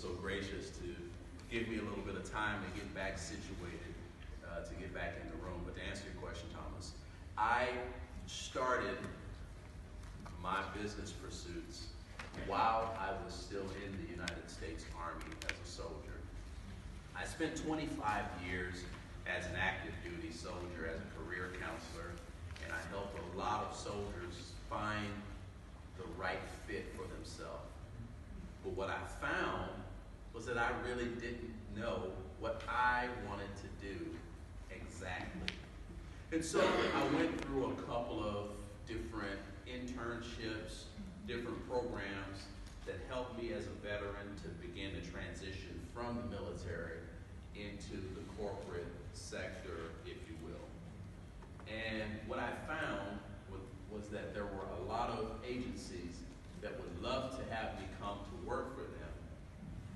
so gracious to give me a little bit of time to get back situated, to get back in the room. But to answer your question, Thomas, I started my business pursuits while I was still in the United States Army as a soldier. I spent 25 years as an active duty soldier, as a career counselor, and I helped a lot of soldiers find the right fit for themselves. But what I found was that I really didn't know what I wanted to do exactly. And so I went through a couple of different internships, different programs that helped me as a veteran to begin to transition from the military into the corporate sector, if you will. And what I found was that there were a lot of agencies that would love to have me come to work for them,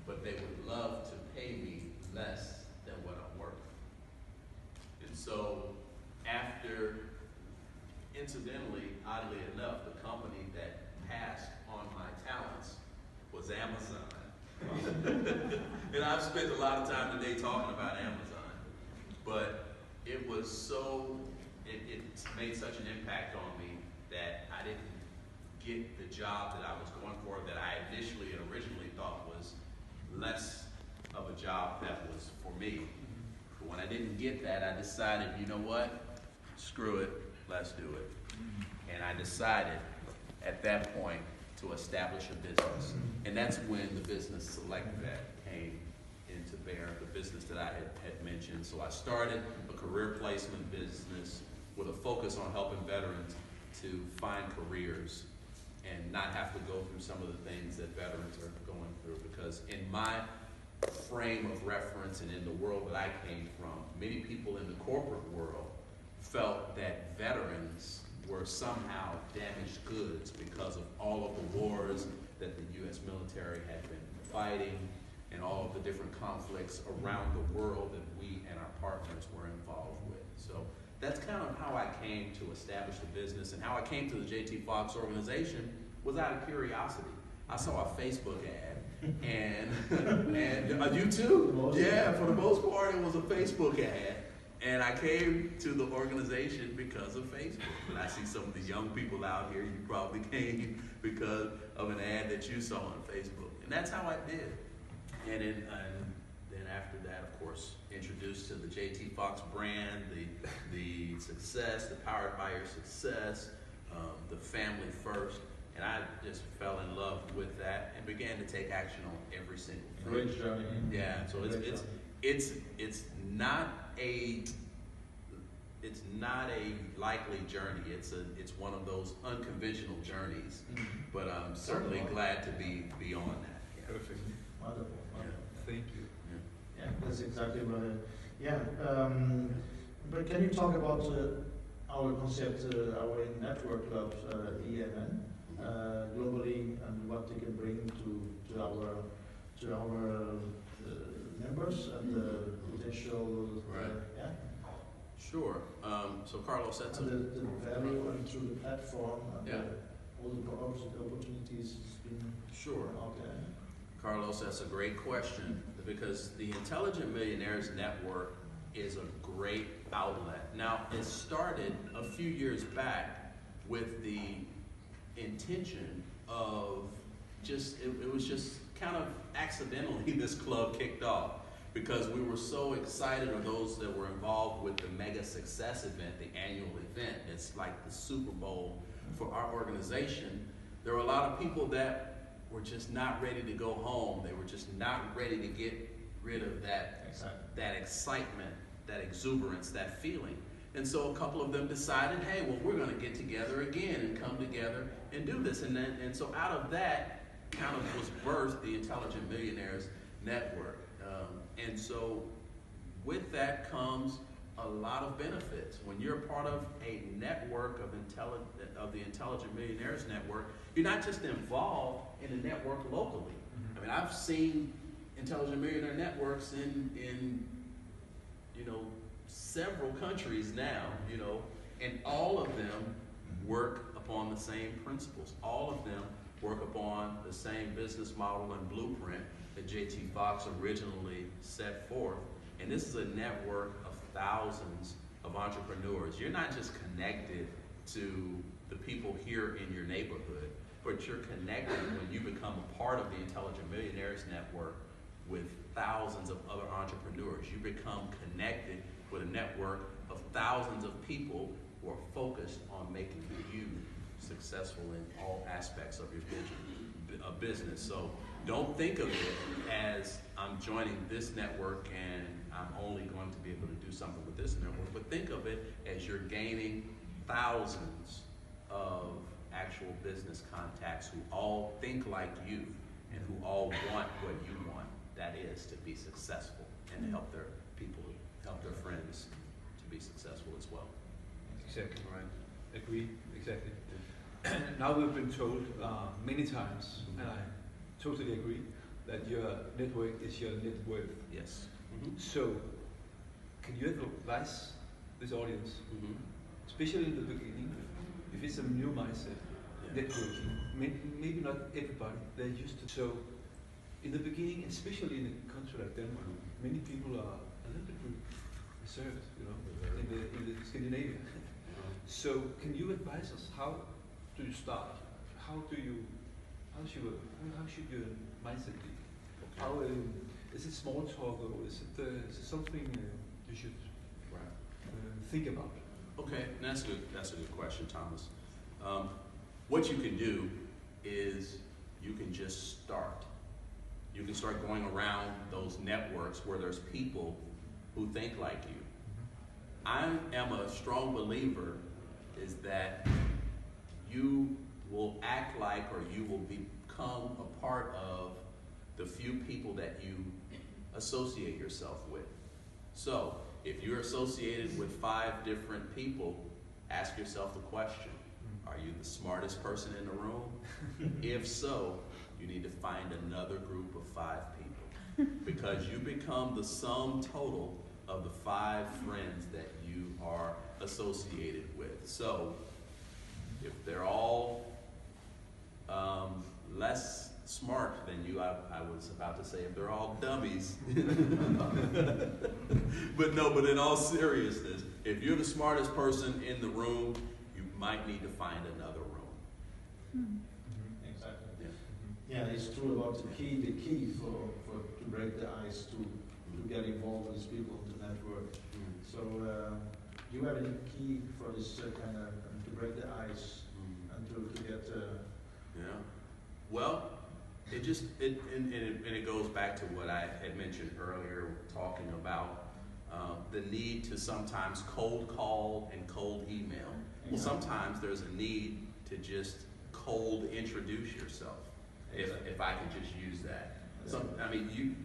but they would love to pay me less than what I'm worth. And so after, incidentally, oddly enough, the company that passed on my talents was Amazon. And I've spent a lot of time today talking about Amazon, but it was so, it made such an impact on me that I didn't get the job that I was going for, that I initially and originally thought was less of a job that was for me. But when I didn't get that, I decided, you know what? Screw it, let's do it. And I decided at that point to establish a business. And that's when the business Select Vet came into bear, the business that I had mentioned. So I started a career placement business with a focus on helping veterans to find careers and not have to go through some of the things that veterans are going through. Because in my frame of reference and in the world that I came from, many people in the corporate world felt that veterans were somehow damaged goods because of all of the wars that the U.S. military had been fighting and all of the different conflicts around the world that we and our partners were involved with. So that's kind of how I came to establish the business, and how I came to the J.T. Foxx organization was out of curiosity. I saw a Facebook ad, and you too? Yeah, for the most part, it was a Facebook ad. And I came to the organization because of Facebook. And I see some of the young people out here, you probably came because of an ad that you saw on Facebook. And that's how I did. And then after that, of course, introduced to the J.T. Foxx brand, the success, the Powered by Your Success, the family first. And I just fell in love with that and began to take action on every single thing. Great journey. Yeah, so it's not a likely journey. It's one of those unconventional journeys. But I'm certainly glad to be on that. Yeah. Perfect. Wonderful. Yeah. Thank you. Yeah, that's exactly what. But can you talk about our concept, our network clubs, EMN, globally, and what they can bring to our members and potential. Right. Yeah. Sure. So Carlos, that's and the value and through the platform and yeah. All the opportunities has been Sure. out there. Carlos, that's a great question, because the Intelligent Millionaires Network is a great outlet. Now, it started a few years back with the intention of it was just kind of accidentally this club kicked off, because we were so excited, or those that were involved with the Mega Success event, the annual event. It's like the Super Bowl for our organization. There were a lot of people that were just not ready to go home. They were just not ready to get rid of that excitement, that exuberance, that feeling. And so a couple of them decided, hey, well, we're going to get together again and come together and do this. And so out of that kind of was birthed the Intelligent Millionaires Network. And so with that comes a lot of benefits. When you're part of a network of the Intelligent Millionaires Network, you're not just involved in the network locally. I mean, I've seen Intelligent Millionaire Networks in several countries now, and all of them work upon the same principles. All of them work upon the same business model and blueprint that JT Foxx originally set forth. And this is a network of thousands of entrepreneurs. You're not just connected to the people here in your neighborhood, but you're connected when you become a part of the Intelligent Millionaires Network with thousands of other entrepreneurs. You become connected with a network of thousands of people who are focused on making you successful in all aspects of your business. So don't think of it as I'm joining this network and I'm only going to be able to do something with this network, but think of it as you're gaining thousands of actual business contacts who all think like you and who all want what you want. That is to be successful and to help their people, help their friends to be successful as well. Exactly. All right. Agree. Exactly. Now we've been told many times, and I totally agree, that your network is your net worth. Yes. So, can you advise this audience, especially in the beginning, if it's a new mindset, networking, maybe not everybody, they're used to. So, in the beginning, especially in a country like Denmark, many people are a little bit reserved, you know, in the Scandinavia. So, can you advise us, how do you start? How should your mindset be? How is it small talk, or is it something you should think about? Okay, that's a good question, Thomas. What you can do is you can just start. You can start going around those networks where there's people who think like you. I am a strong believer is that you will act like, or you will become a part of the few people that you associate yourself with. So if you're associated with 5 different people, ask yourself the question, are you the smartest person in the room? If so, you need to find another group of 5 people, because you become the sum total of the 5 friends that you are associated with. So if they're all less smart than you, I was about to say if they're all dummies, but in all seriousness, if you're the smartest person in the room, you might need to find another room. Exactly. Yeah, it's true about the key for to break the ice, to get involved with these people in the network. So do you have any key for this kind of to break the ice and to get? Yeah. Well, it goes back to what I had mentioned earlier, talking about the need to sometimes cold call and cold email. Well, sometimes there's a need to just cold introduce yourself, if I can just use that. I mean,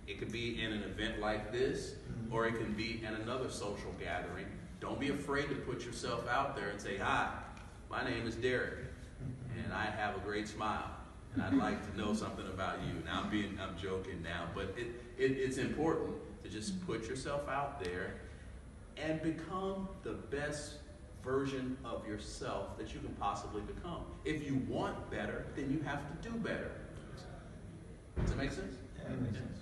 it could be in an event like this, or it can be in another social gathering. Don't be afraid to put yourself out there and say, hi, my name is Derek, and I have a great smile, and I'd like to know something about you. Now I'm joking now, but it's important to just put yourself out there and become the best version of yourself that you can possibly become. If you want better, then you have to do better. Does that make sense? Yeah, it makes sense.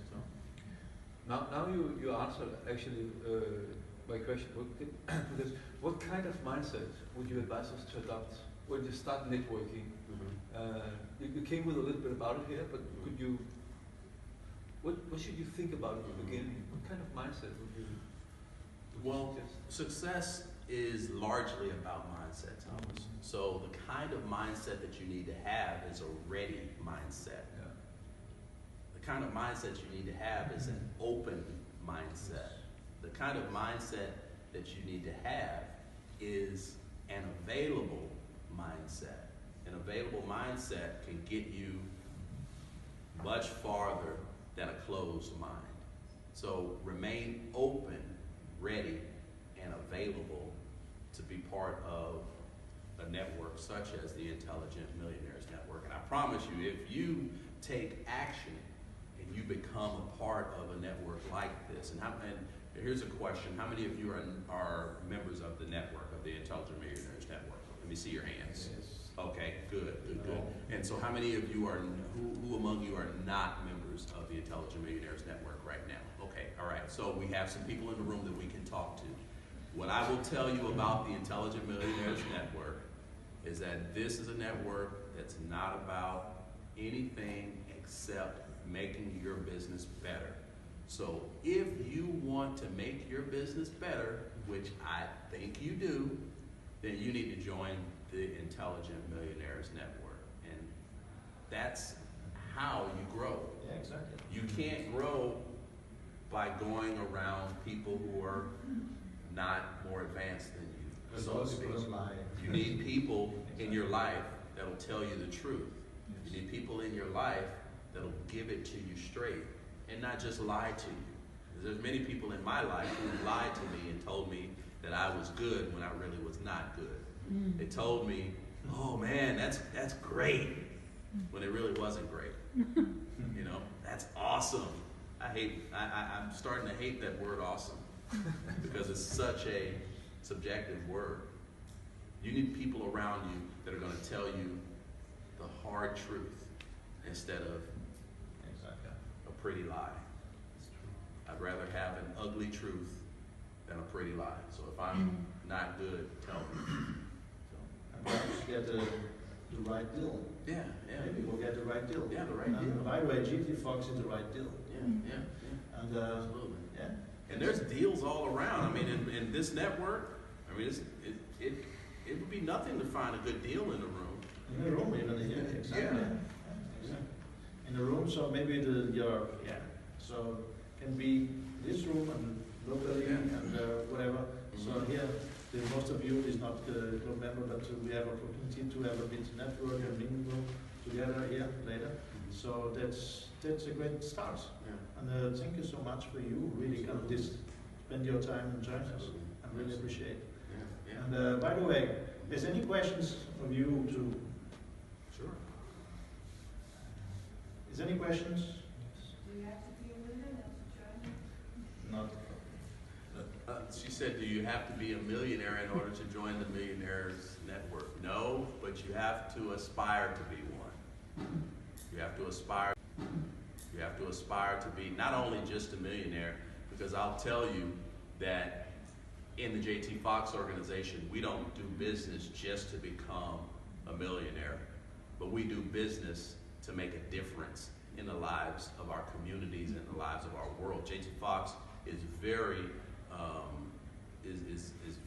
Now you answered actually my question. Because what kind of mindset would you advise us to adopt when you start networking? You came with a little bit about it here, but could you? What should you think about at the beginning? What kind of mindset would you suggest? Success is largely about mindset, Thomas. So the kind of mindset that you need to have is a ready mindset. Yeah. The kind of mindset you need to have is an open mindset. The kind of mindset that you need to have is an available mindset. An available mindset can get you much farther than a closed mind. So remain open, ready, and available to be part of a network such as the Intelligent Millionaires Network. And I promise you, if you take action and you become a part of a network like this, and here's a question, how many of you are members of the network, of the Intelligent Millionaires Network? Let me see your hands. Yes. Okay, good. And so how many of you are, who among you are not members of the Intelligent Millionaires Network right now? Okay, all right, so we have some people in the room that we can talk to. What I will tell you about the Intelligent Millionaires Network is that this is a network that's not about anything except making your business better. So if you want to make your business better, which I think you do, then you need to join the Intelligent Millionaires Network. And that's how you grow. Yeah, exactly. You can't grow by going around people who are not more advanced than you. So to speak. You need people in your life that'll tell you the truth. You need people in your life that'll give it to you straight and not just lie to you. There's many people in my life who lied to me and told me that I was good when I really was not good. They told me, oh man, that's great, when it really wasn't great. You know, that's awesome. I'm starting to hate that word awesome because it's such a subjective word. You need people around you that are going to tell you the hard truth instead of a pretty lie. I'd rather have an ugly truth than a pretty lie. So if I'm not good, tell me. And perhaps get the right deal. Yeah. Maybe we'll get the right deal. Yeah, the right deal. And by the way, GT Foxx is the right deal. Yeah. And Absolutely. yeah. And there's deals all around. I mean, in this network, I mean, it would be nothing to find a good deal in the room. In the room, even here. Exactly. Yeah. In the room, so maybe so can be this room and locally and whatever. So here, most of you is not club member, but we have opportunity to have a bit network and mingle together here later. So that's a great start. Yeah. And thank you so much for you really come spend your time and join us. I really appreciate it. Yeah. And by the way, is any questions of you too? Sure. Is any questions? Do you have to be a millionaire to join? Not. She said, do you have to be a millionaire in order to join the Millionaires Network? No, but you have to aspire to be one. You have to aspire to be not only just a millionaire, because I'll tell you that in the JT Foxx organization, we don't do business just to become a millionaire, but we do business to make a difference in the lives of our communities and the lives of our world. JT Foxx is very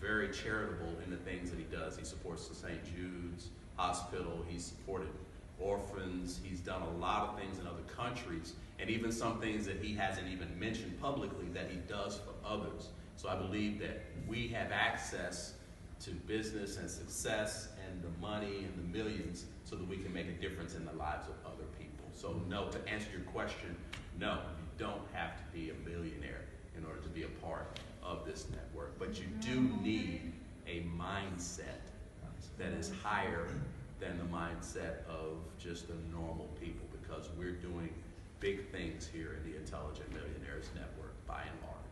very charitable in the things that he does. He supports the St. Jude's Hospital. He's supported orphans. He's done a lot of things in other countries, and even some things that he hasn't even mentioned publicly that he does for others. So I believe that we have access to business and success and the money and the millions so that we can make a difference in the lives of other people. So no, to answer your question, no, you don't have to be a millionaire in order to be a part of this network, but you do need a mindset that is higher than the mindset of just the normal people, because we're doing big things here in the Intelligent Millionaires Network by and large.